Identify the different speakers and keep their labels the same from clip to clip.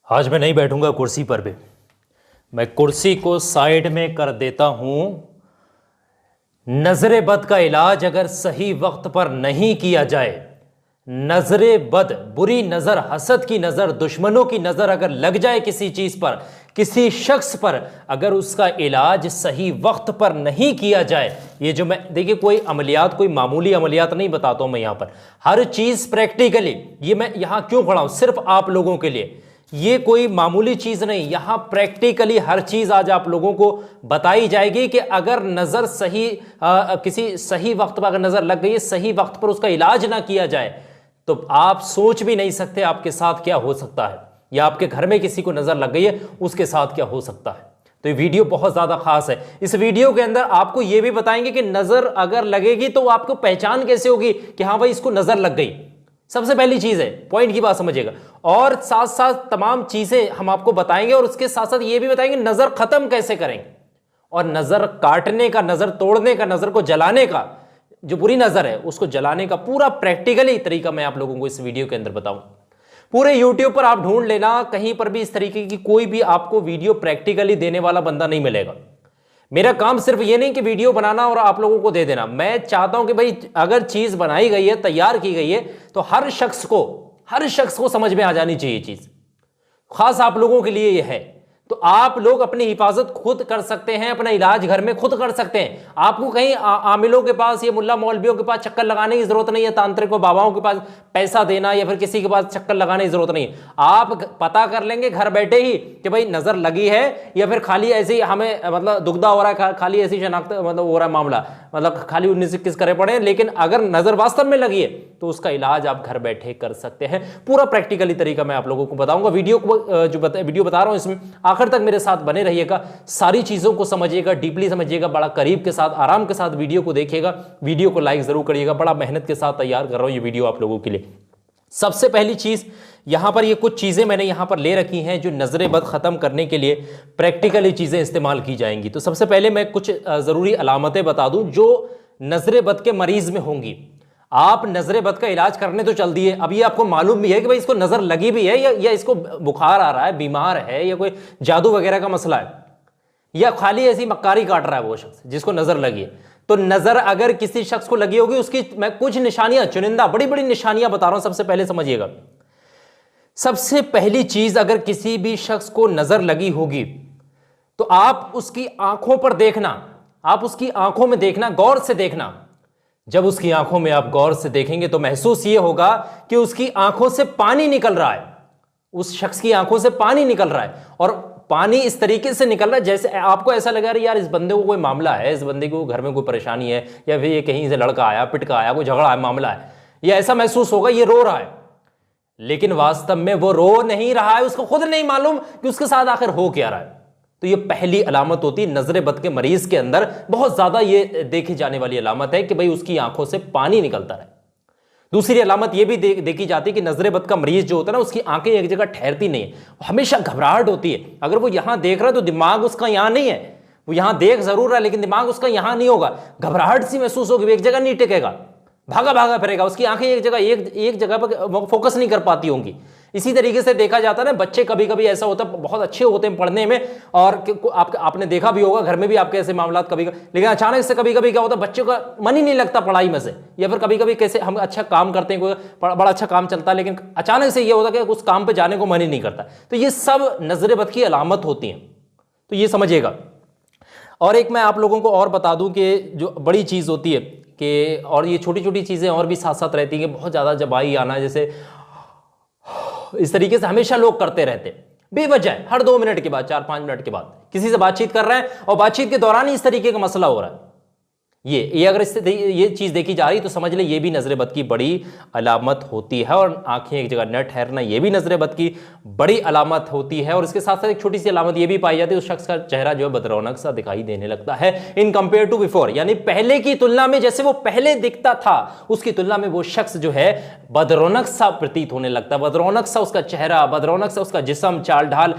Speaker 1: आज मैं नहीं बैठूंगा कुर्सी पर भी। मैं कुर्सी को साइड में कर देता हूं। नजर बद का इलाज अगर सही वक्त पर नहीं किया जाए, नजर बद, बुरी नजर, हसद की नजर, दुश्मनों की नजर अगर लग जाए किसी चीज पर, किसी शख्स पर, अगर उसका इलाज सही वक्त पर नहीं किया जाए, ये जो मैं देखिए कोई अमलियात, कोई मामूली अमलियात नहीं बताता हूं मैं यहां पर, हर चीज प्रैक्टिकली, ये मैं यहां क्यों खड़ा हूं, सिर्फ आप लोगों के लिए, ये कोई मामूली चीज नहीं, यहां प्रैक्टिकली हर चीज आज आप लोगों को बताई जाएगी कि अगर नजर सही किसी सही वक्त पर अगर नजर लग गई है, सही वक्त पर उसका इलाज ना किया जाए, तो आप सोच भी नहीं सकते आपके साथ क्या हो सकता है, या आपके घर में किसी को नजर लग गई है उसके साथ क्या हो सकता है। तो ये वीडियो बहुत ज्यादा खास है। इस वीडियो के अंदर आपको यह भी बताएंगे कि नजर अगर लगेगी तो आपको पहचान कैसे होगी कि हाँ भाई इसको नजर लग गई। सबसे पहली चीज है, पॉइंट की बात समझिएगा, और साथ साथ तमाम चीजें हम आपको बताएंगे, और उसके साथ साथ ये भी बताएंगे नजर खत्म कैसे करेंगे, और नजर काटने का, नजर तोड़ने का, नजर को जलाने का, जो बुरी नजर है उसको जलाने का पूरा प्रैक्टिकली तरीका मैं आप लोगों को इस वीडियो के अंदर बताऊं। पूरे यूट्यूब पर आप ढूंढ लेना, कहीं पर भी इस तरीके की कोई भी आपको वीडियो प्रैक्टिकली देने वाला बंदा नहीं मिलेगा। मेरा काम सिर्फ ये नहीं कि वीडियो बनाना और आप लोगों को दे देना, मैं चाहता हूं कि भाई अगर चीज बनाई गई है, तैयार की गई है, तो हर शख्स को समझ में आ जानी चाहिए चीज, खास आप लोगों के लिए यह है। तो आप लोग अपनी हिफाजत खुद कर सकते हैं, अपना इलाज घर में खुद कर सकते हैं। आपको कहीं आमिलों के पास या मुल्ला मौलवियों के पास चक्कर लगाने की जरूरत नहीं है, तांत्रिक और बाबाओं के पास पैसा देना या फिर किसी के पास चक्कर लगाने की जरूरत नहीं है। आप पता कर लेंगे घर बैठे ही कि भाई नजर लगी है, या फिर खाली ऐसे ही हमें मतलब दुग्धा हो रहा है, खाली ऐसी शनाख्त मतलब हो रहा है मामला, मतलब खाली 19-21 करे पड़े, लेकिन अगर नजर वास्तव में लगी है तो उसका इलाज आप घर बैठे कर सकते हैं। पूरा प्रैक्टिकली तरीका मैं आप लोगों को बताऊंगा। वीडियो बता रहा हूं इसमें आखिर तक मेरे साथ बने रहिएगा, सारी चीजों को समझिएगा, डीपली समझिएगा, बड़ा करीब के साथ, आराम के साथ वीडियो को देखिएगा। वीडियो को लाइक जरूर करिएगा, बड़ा मेहनत के साथ तैयार कर रहा हूं ये वीडियो आप लोगों के लिए। सबसे पहली चीज यहां पर, ये कुछ चीजें मैंने यहां पर ले रखी हैं जो नजर बद खत्म करने के लिए प्रैक्टिकली चीजें इस्तेमाल की जाएंगी। तो सबसे पहले मैं कुछ जरूरी अलामतें बता दूं जो नजर बद के मरीज में होंगी। आप नजर बद का इलाज करने तो चल दिए, अब ये आपको मालूम भी है कि भाई इसको नजर लगी भी है, या इसको बुखार आ रहा है, बीमार है, या कोई जादू वगैरह का मसला है, या खाली ऐसी मक्कारी काट रहा है वो शख्स जिसको नजर लगी है। तो नजर अगर किसी शख्स को लगी होगी, उसकी मैं कुछ निशानियां, चुनिंदा बड़ी बड़ी निशानियां बता रहा हूं, सबसे पहले समझिएगा। सबसे पहली चीज, अगर किसी भी शख्स को नजर लगी होगी तो आप उसकी आंखों पर देखना, आप उसकी आंखों में देखना, गौर से देखना। जब उसकी आंखों में आप गौर से देखेंगे तो महसूस यह होगा कि उसकी आंखों से पानी निकल रहा है, उस शख्स की आंखों से पानी निकल रहा है, और पानी इस तरीके से निकल रहा है जैसे आपको ऐसा लगा यार इस बंदे को कोई मामला है, इस बंदे को घर में कोई परेशानी है, या फिर ये कहीं से लड़का आया, पिटका आया, कोई झगड़ा है, मामला है, या ऐसा महसूस होगा ये रो रहा है, लेकिन वास्तव में वो रो नहीं रहा है, उसको खुद नहीं मालूम कि उसके साथ आखिर हो क्या रहा है। तो ये पहली अलामत होती है नजर बद के मरीज के अंदर, बहुत ज्यादा ये देखी जाने वाली अलामत है कि भाई उसकी आंखों से पानी निकलता रहे। दूसरी अलामत ये भी देखी जाती है कि नजर बद का मरीज जो होता है ना, उसकी आंखें एक जगह ठहरती नहीं है, हमेशा घबराहट होती है। अगर वो यहां देख रहा है तो दिमाग उसका यहां नहीं है, वो यहां देख जरूर रहा है लेकिन दिमाग उसका यहां नहीं होगा, घबराहट सी महसूस होगी, एक जगह नहीं टिकेगा, भागा भागा फिरेगा, उसकी आंखें एक जगह पर फोकस नहीं कर पाती होंगी। इसी तरीके से देखा जाता है ना, बच्चे कभी कभी ऐसा होता है, बहुत अच्छे होते हैं पढ़ने में, और आपने देखा भी होगा घर में भी आपके ऐसे मामला कभी, लेकिन अचानक से कभी कभी क्या होता है, बच्चों का मन ही नहीं लगता पढ़ाई में से, या फिर कभी कभी कैसे हम अच्छा काम करते हैं, कोई बड़ा अच्छा काम चलता है, लेकिन अचानक से ये होता है कि उस काम पर जाने को मन ही नहीं करता। तो ये सब नजर बद की अलामत होती हैं, तो ये समझिएगा। और एक मैं आप लोगों को और बता दूं कि जो बड़ी चीज़ होती है कि, और ये छोटी छोटी चीज़ें और भी साथ साथ रहती हैं कि बहुत ज़्यादा जबाई आना, जैसे इस तरीके से हमेशा लोग करते रहते बेवजह, हर 2 मिनट के बाद, 4-5 मिनट के बाद किसी से बातचीत कर रहे हैं और बातचीत के दौरान ही इस तरीके का मसला हो रहा है। ये अगर इससे ये चीज देखी जा रही तो समझ ले ये भी नजर बद की बड़ी अलामत होती है। और आंखें एक जगह न ठहरना ये भी नजर बद की बड़ी अलामत होती है। और इसके साथ साथ एक छोटी सी अलामत ये भी पाई जाती है, उस शख्स का चेहरा जो है बदरौनक सा दिखाई देने लगता है इन कंपेयर टू बिफोर, यानी पहले की तुलना में, जैसे वो पहले दिखता था उसकी तुलना में वो शख्स जो है बदरौनक सा प्रतीत होने लगता है। बदरौनक सा उसका चेहरा, बदरौनक सा उसका जिस्म, चाल ढाल,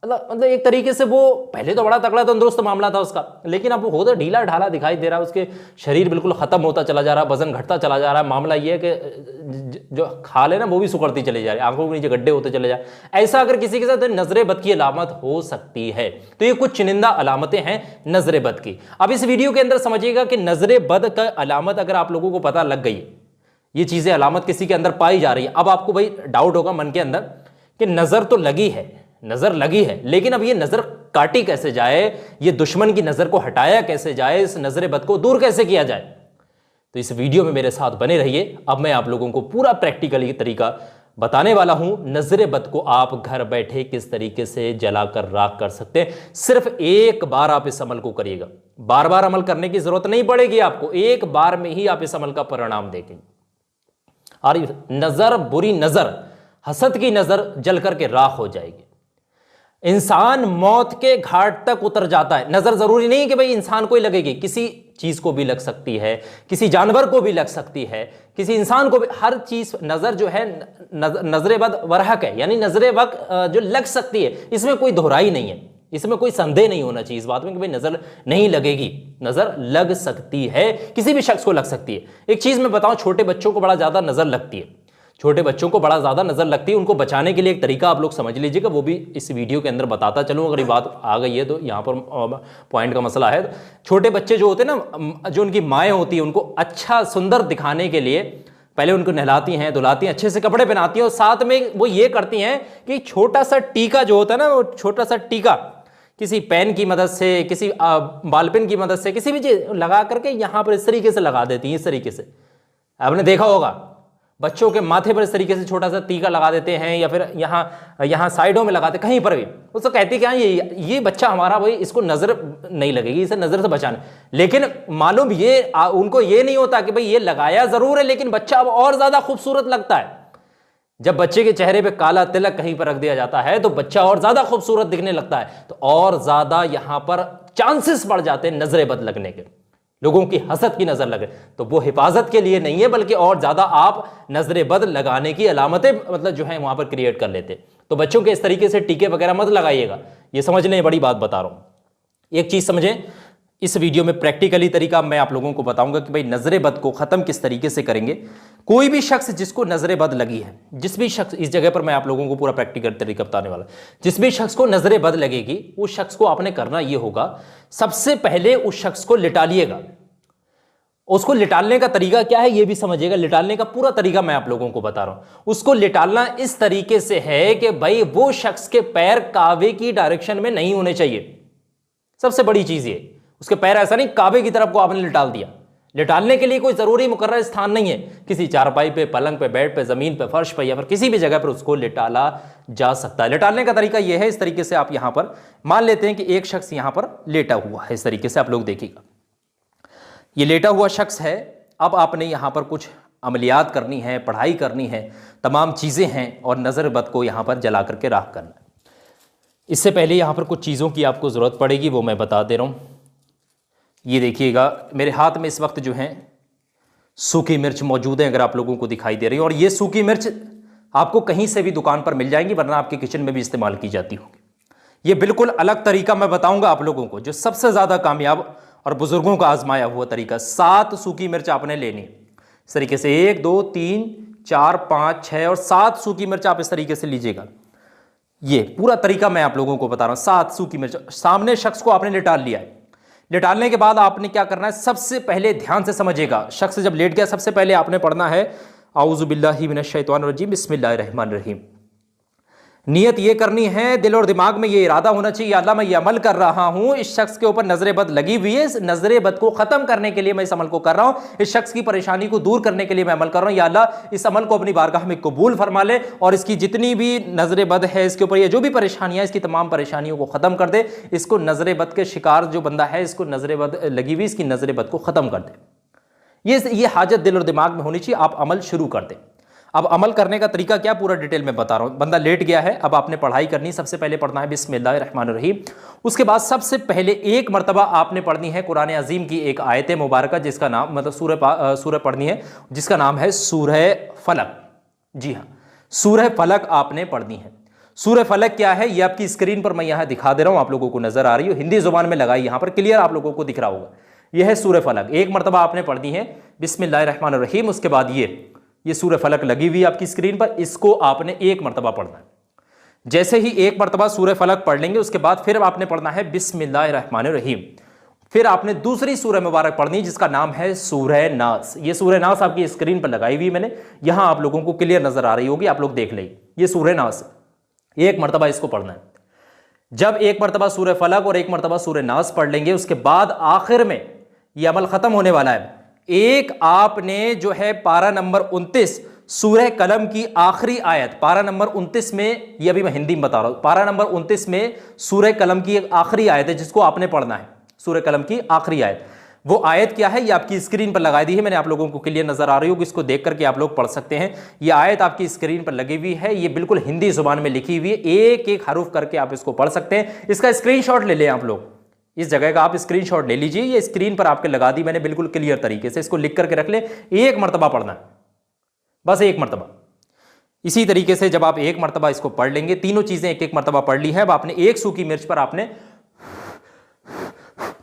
Speaker 1: मतलब एक तरीके से वो पहले तो बड़ा तगड़ा तंदुरुस्त मामला था उसका, लेकिन अब वो होता ढीला ढाला दिखाई दे रहा है, उसके शरीर बिल्कुल खत्म होता चला जा रहा है, वजन घटता चला जा रहा है। मामला ये है कि जो खाल है ना वो भी सुकड़ती चली जा रही है, आंखों के नीचे गड्ढे होते चले जाए। ऐसा अगर किसी के साथ नजर बद की अलामत हो सकती है, तो ये कुछ चुनिंदा अलामतें हैं नजर बद की। अब इस वीडियो के अंदर समझिएगा कि नजर बद का अलामत अगर आप लोगों को पता लग गई, ये चीजें अलामत किसी के अंदर पाई जा रही है, अब आपको भाई डाउट होगा मन के अंदर कि नजर तो लगी है, नजर लगी है, लेकिन अब ये नजर काटी कैसे जाए, ये दुश्मन की नजर को हटाया कैसे जाए, इस नजर बद को दूर कैसे किया जाए। तो इस वीडियो में मेरे साथ बने रहिए। अब मैं आप लोगों को पूरा प्रैक्टिकली तरीका बताने वाला हूं, नजर बद को आप घर बैठे किस तरीके से जलाकर राख कर सकते हैं। सिर्फ एक बार आप इस अमल को करिएगा, बार बार अमल करने की जरूरत नहीं पड़ेगी आपको, एक बार में ही आप इस अमल का परिणाम देखेंगे और नजर, बुरी नजर, हसद की नजर जल करके राख हो जाएगी। इंसान मौत के घाट तक उतर जाता है। नजर जरूरी नहीं कि भाई इंसान को ही लगेगी, किसी चीज को भी लग सकती है, किसी जानवर को भी लग सकती है, किसी इंसान को भी, हर चीज नजर जो है नजर बद वरहक है, यानी नजर बद जो लग सकती है, इसमें कोई दोहराई नहीं है, इसमें कोई संदेह नहीं होना चाहिए इस बात में कि भाई नजर नहीं लगेगी। नजर लग सकती है, किसी भी शख्स को लग सकती है। एक चीज मैं बताऊं, छोटे बच्चों को बड़ा ज्यादा नजर लगती है, छोटे बच्चों को बड़ा ज्यादा नजर लगती है। उनको बचाने के लिए एक तरीका आप लोग समझ लीजिएगा, वो भी इस वीडियो के अंदर बताता चलूं, अगर ये बात आ गई है तो यहाँ पर पॉइंट का मसला है। छोटे बच्चे जो होते हैं ना, जो उनकी माएँ होती है, उनको अच्छा सुंदर दिखाने के लिए पहले उनको नहलाती हैं, धुलाती हैं, अच्छे से कपड़े पहनाती हैं, और साथ में वो ये करती हैं कि छोटा सा टीका जो होता है ना, वो छोटा सा टीका किसी पेन की मदद से, किसी बाल पेन की मदद से, किसी भी चीज लगा करके यहाँ पर इस तरीके से लगा देती हैं। इस तरीके से आपने देखा होगा, बच्चों के माथे पर इस तरीके से छोटा सा टीका लगा देते हैं, या फिर यहाँ साइडों में लगाते, कहीं पर भी। उसको कहती क्या ये बच्चा हमारा, भाई इसको नजर नहीं लगेगी, इसे नजर से बचाना। लेकिन मालूम ये उनको ये नहीं होता कि भाई ये लगाया जरूर है, लेकिन बच्चा अब और ज्यादा खूबसूरत लगता है। जब बच्चे के चेहरे पे काला तिलक कहीं पर रख दिया जाता है तो बच्चा और ज्यादा खूबसूरत दिखने लगता है, तो और ज्यादा यहां पर चांसेस बढ़ जाते हैं नजर बद लगने के, लोगों की हसद की नजर लगे। तो वो हिफाजत के लिए नहीं है, बल्कि और ज्यादा आप नजर बद लगाने की अलामतें मतलब जो है वहां पर क्रिएट कर लेते। तो बच्चों के इस तरीके से टीके वगैरह मत लगाइएगा, ये समझ लें, बड़ी बात बता रहा हूं। एक चीज समझें, इस वीडियो में प्रैक्टिकली तरीका मैं आप लोगों को बताऊंगा कि भाई नजर बद को खत्म किस तरीके से करेंगे। कोई भी शख्स जिसको नजर बद लगी है, जिस भी शख्स, इस जगह पर मैं आप लोगों को पूरा प्रैक्टिकल तरीका बताने वाला, जिस भी शख्स को नजर बद लगेगी, उस शख्स को आपने करना यह होगा, सबसे पहले उस शख्स को लिटालिएगा। उसको लिटालने का तरीका क्या है ये भी समझिएगा, लिटालने का पूरा तरीका मैं आप लोगों को बता रहा हूं। उसको लिटालना इस तरीके से है कि भाई वो शख्स के पैर काबे की डायरेक्शन में नहीं होने चाहिए। सबसे बड़ी चीज ये, उसके पैर ऐसा नहीं काबे की तरफ को आपने लिटाल दिया। लिटालने के लिए कोई जरूरी मुकर्रर स्थान नहीं है, किसी चारपाई पे, पलंग पे, बेड पे, जमीन पे, फर्श पे, या फिर किसी भी जगह पर उसको लिटाला जा सकता है। लिटालने का तरीका यह है, इस तरीके से आप यहां पर मान लेते हैं कि एक शख्स यहां पर लेटा हुआ है, इस तरीके से आप लोग देखिएगा, ये लेटा हुआ शख्स है। अब आपने यहां पर कुछ अमलियात करनी है, पढ़ाई करनी है, तमाम चीजें हैं, और नजर बद को यहां पर जला करके राख करना है। इससे पहले यहां पर कुछ चीज़ों की आपको ज़रूरत पड़ेगी, वो मैं बता दे रहा हूं। ये देखिएगा, मेरे हाथ में इस वक्त जो है सूखी मिर्च मौजूद है, अगर आप लोगों को दिखाई दे रही है, और ये सूखी मिर्च आपको कहीं से भी दुकान पर मिल जाएंगी, वरना आपके किचन में भी इस्तेमाल की जाती होगी। ये बिल्कुल अलग तरीका मैं बताऊंगा आप लोगों को, जो सबसे ज़्यादा कामयाब और बुजुर्गों का आजमाया हुआ तरीका। 7 सूखी मिर्च आपने लेनी, इस तरीके से 1 2 3 4 5 6 और 7 सूखी मिर्च आप इस तरीके से लीजिएगा। ये पूरा तरीका मैं आप लोगों को बता रहा हूं। 7 सूखी मिर्च, सामने शख्स को आपने लिटाल लिया है। लिटालने के बाद आपने क्या करना है, सबसे पहले ध्यान से समझिएगा, शख्स जब लेट गया सबसे पहले आपने पढ़ना है औज़ु बिल्लाहि मिनश शैतानिर रजीम बिस्मिल्लाहिर रहमानिर रहीम। नियत ये करनी है, दिल और दिमाग में ये इरादा होना चाहिए, अल्लाह मैं ये अमल कर रहा हूं, इस शख्स के ऊपर नजर बद लगी हुई है, इस नजर बद को खत्म करने के लिए मैं इस अमल को कर रहा हूं, इस शख्स की परेशानी को दूर करने के लिए मैं अमल कर रहा हूं। या अल्लाह इस अमल को अपनी बारगाह में कबूल फरमा ले, और इसकी जितनी भी नजर बद है इसके ऊपर, ये जो भी परेशानियां, इसकी तमाम परेशानियों को खत्म कर दे। इसको नजर बद के शिकार जो बंदा है, इसको नजर बद लगी हुई, इसकी नजर बद को खत्म कर दे। ये हाजत दिल और दिमाग में होनी चाहिए। आप अमल शुरू कर दें। अब अमल करने का तरीका क्या, पूरा डिटेल में बता रहा हूं। बंदा लेट गया है, अब आपने पढ़ाई करनी, सबसे पहले पढ़ना है बिस्मिल्लाहिर्रहमानिर्रहीम। उसके बाद सबसे पहले एक मरतबा आपने पढ़नी है कुरान अजीम की एक आयत मुबारक, जिसका नाम मतलब सूरह पढ़नी है, जिसका नाम है सूरह फलक। जी हाँ, सूरह फलक आपने पढ़नी है। सूरह फलक क्या है, ये आपकी स्क्रीन पर मैं यहां दिखा दे रहा हूं, आप लोगों को नजर आ रही हो, हिंदी जुबान में लगाई, यहां पर क्लियर आप लोगों को दिख रहा होगा। यह है सूरह फलक, एक मरतबा आपने पढ़नी है बिस्मिल्लाहिर्रहमानिर्रहीम, उसके बाद ये सूरह फलक लगी हुई आपकी स्क्रीन पर, इसको आपने एक मरतबा पढ़ना है। जैसे ही एक मरतबा सूरह फलक पढ़ लेंगे उसके बाद फिर आपने पढ़ना है बिस्मिल्लाहिर्रहमानिर्रहीम। फिर आपने दूसरी सूरह मुबारक पढ़नी जिसका नाम है सूरह नास। ये सूरह नास आपकी स्क्रीन पर लगाई हुई मैंने, यहां आप लोगों को क्लियर नजर आ रही होगी, आप लोग देख लें, ये सूरह नास, एक मरतबा इसको पढ़ना है। जब एक मरतबा सूरह फलक और एक मरतबा सूरह नास पढ़ लेंगे उसके बाद आखिर में यह अमल खत्म होने वाला है। एक आपने जो है पारा नंबर 29 सूरह कलम की आखिरी आयत, पारा नंबर 29 में, ये अभी मैं हिंदी में बता रहा हूं, पारा नंबर 29 में सूरह कलम की एक आखिरी आयत है जिसको आपने पढ़ना है, सूरह कलम की आखिरी आयत। वो आयत क्या है ये आपकी स्क्रीन पर लगा दी है मैंने, आप लोगों को क्लियर नजर आ रही होगी, इसको देख करके आप लोग पढ़ सकते हैं। ये आयत आपकी स्क्रीन पर लगी हुई है, ये बिल्कुल हिंदी जुबान में लिखी हुई है, एक एक हरूफ करके आप इसको पढ़ सकते हैं। इसका स्क्रीनशॉट ले लें आप लोग, इस जगह का आप स्क्रीनशॉट ले लीजिए, ये स्क्रीन पर आपके लगा दी मैंने बिल्कुल क्लियर तरीके से, इसको लिख करके रख लें, एक मरतबा पढ़ना है, बस एक मरतबा। इसी तरीके से जब आप एक मरतबा इसको पढ़ लेंगे, तीनों चीजें एक एक मरतबा पढ़ ली है, अब आपने एक सूखी मिर्च पर आपने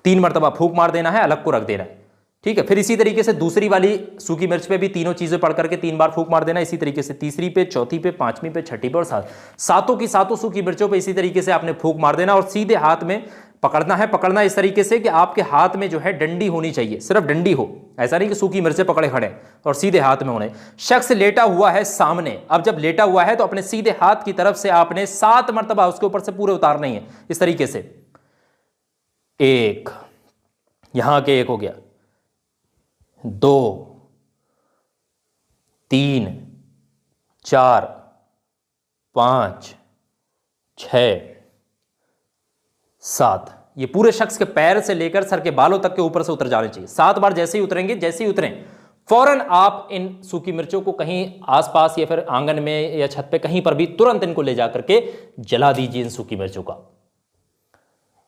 Speaker 1: 3 मरतबा फूंक मार देना है, अलग को रख देना है, ठीक है। फिर इसी तरीके से दूसरी वाली सूखी मिर्च पे भी तीनों चीजें पढ़ करके 3 बार फूंक मार देना, इसी तरीके से तीसरी पे, चौथी पे, पांचवी पे, छठी पे और सातों की सातों सूखी मिर्चों पे इसी तरीके से आपने फूंक मार देना और सीधे हाथ में पकड़ना है। पकड़ना इस तरीके से कि आपके हाथ में जो है डंडी होनी चाहिए, सिर्फ डंडी हो, ऐसा नहीं कि सूखी मिर्चें पकड़े खड़े और सीधे हाथ में होने। शख्स लेटा हुआ है सामने, अब जब लेटा हुआ है तो अपने सीधे हाथ की तरफ से आपने 7 मरतबा उसके ऊपर से पूरे उतारने हैं, इस तरीके से। एक, यहां के एक हो गया, 2, 3, 4, 5, 6, 7, ये पूरे शख्स के पैर से लेकर सर के बालों तक के ऊपर से उतर जाने चाहिए। 7 बार जैसे ही उतरेंगे, जैसे ही उतरें फौरन आप इन सूखी मिर्चों को कहीं आसपास या फिर आंगन में या छत पे कहीं पर भी तुरंत इनको ले जाकर के जला दीजिए। इन सूखी मिर्चों का,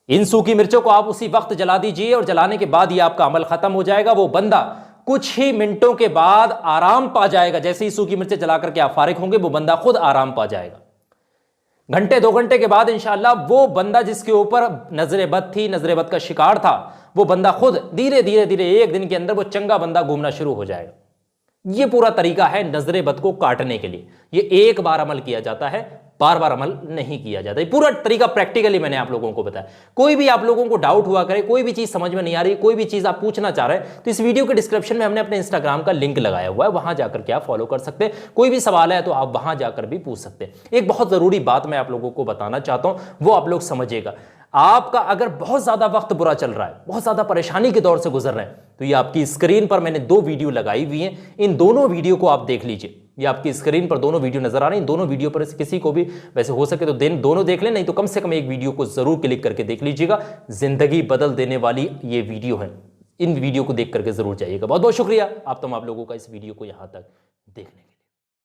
Speaker 1: इन सूखी मिर्चों को आप उसी वक्त जला दीजिए और जलाने के बाद ये आपका अमल खत्म हो जाएगा। वो बंदा कुछ ही मिनटों के बाद आराम पा जाएगा। जैसे ही सूखी मिर्चें जला करके आप फारिग होंगे वो बंदा खुद आराम पा जाएगा। घंटे 2 घंटे के बाद इंशाअल्लाह वो बंदा जिसके ऊपर नजर बद थी, नजर बद का शिकार था, वो बंदा खुद धीरे धीरे धीरे एक दिन के अंदर वो चंगा बंदा घूमना शुरू हो जाएगा। ये पूरा तरीका है नजर बद को काटने के लिए। ये एक बार अमल किया जाता है, बार बार अमल नहीं किया जाता। ये पूरा तरीका प्रैक्टिकली मैंने आप लोगों को बताया। कोई भी आप लोगों को डाउट हुआ करे, कोई भी चीज समझ में नहीं आ रही, कोई भी चीज आप पूछना चाह रहे हैं, तो इस वीडियो के डिस्क्रिप्शन में हमने अपने इंस्टाग्राम का लिंक लगाया हुआ है, वहां जाकर के आप फॉलो कर सकते हैं। कोई भी सवाल है तो आप वहां जाकर भी पूछ सकते हैं। एक बहुत जरूरी बात मैं आप लोगों को बताना चाहता हूं, वो आप लोग समझिएगा। आपका अगर बहुत ज्यादा वक्त बुरा चल रहा है, बहुत ज्यादा परेशानी के दौर से गुजर रहे हैं, तो ये आपकी स्क्रीन पर मैंने 2 वीडियो लगाई हुई हैं। इन दोनों वीडियो को आप देख लीजिए। ये आपकी स्क्रीन पर दोनों वीडियो नजर आ रही हैं। दोनों वीडियो पर से किसी को भी वैसे हो सके तो दोनों देख लें, नहीं तो कम से कम एक वीडियो को जरूर क्लिक करके देख लीजिएगा। जिंदगी बदल देने वाली ये वीडियो है, इन वीडियो को देख करके जरूर जाइएगा। बहुत बहुत शुक्रिया आप लोगों का इस वीडियो को यहां तक देखने के लिए।